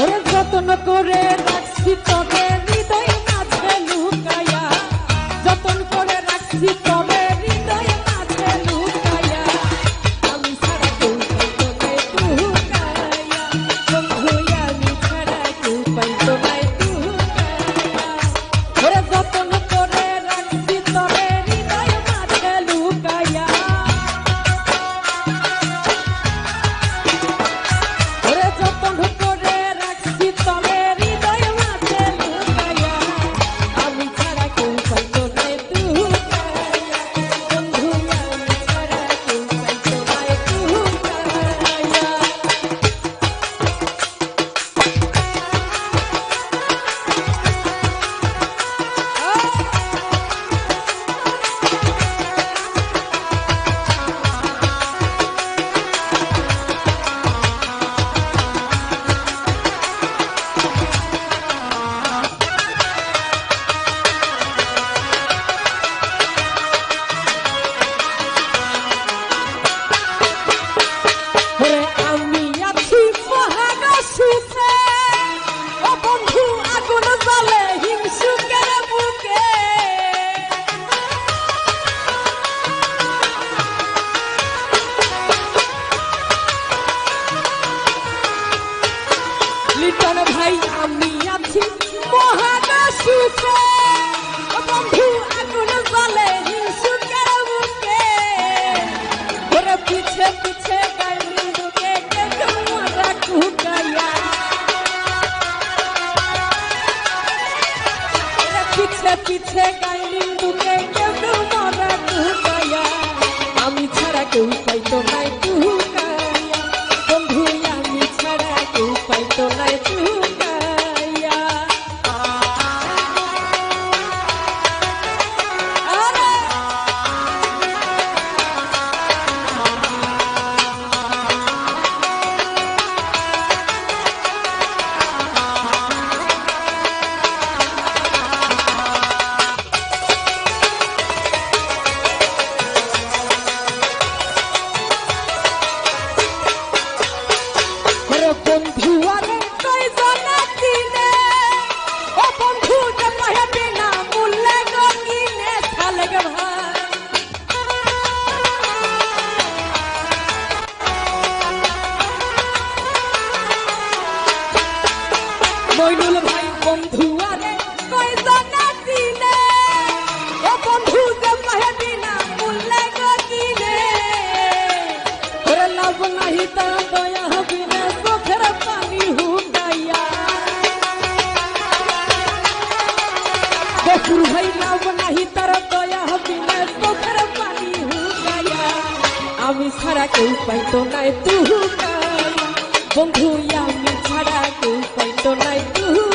ওরে যতন করে রাখছি তবে হৃদয় মাঝে লুকায়া, যতন করে রাখছি তবে হৃদয় মাঝে লুকায়া, আমি ছাড়া কেউ পাইতো নাই টুকায়া, বন্ধু আমি ছাড়া কেউ পাইতো নাই টুকায়া। ওরে যতন করে রাখছি তবে হৃদয় মাঝে লুকায়া, ওরে যতন করে রাখছি তবে হৃদয় মাঝে লুকায়া, আমি ছাড়া কেউ পাইতো নাই টুকায়া, বন্ধু আমি ছাড়া কেউ পাইতো নাই টুকায়া। ওরে আমি আছি মহাকাশে, ও বন্ধু আগুন জ্বলে হিংসুকের বুকে, লিটন ভাই আমি আছি মহাকাশে, ও বন্ধু আগুন জ্বলে হিংসুকের বুকে, ওরে পিছে পিছে গাইলি বুকে কে তোমরা কুকায়া, ওরে পিছে পিছে গাইলি বুকে কে তোমরা কুকায়া, আমি ছাড়া কেউ পাইতো নাই টুকায়া, বন্ধু আমি ছাড়া কেউ পাইতো নাই টুকায়া। আরে ওরে বন্ধু আরে কয়জন চিনে, ও বন্ধু যে কহে বিনা মূল্যে গো কিনে খালে গে ভাই, মইনুল ভাই বন্ধু আরে কয়জন চিনে, ও বন্ধু যে কহে বিনা মূল্যে গো কিনে, ওরে লাভ নাহি তা দয়া হবে না চোখের পানি হুন্ডাইয়া, বকুর ভাই লাভ নাহি তার দয়া হবে না চোখের পানি হুন্ডাইয়া, আমি ছাড়া কেউ পাইতো নাই টুকায়া, বন্ধু আমি ছাড়া কেউ পাইতো নাই টুকায়া।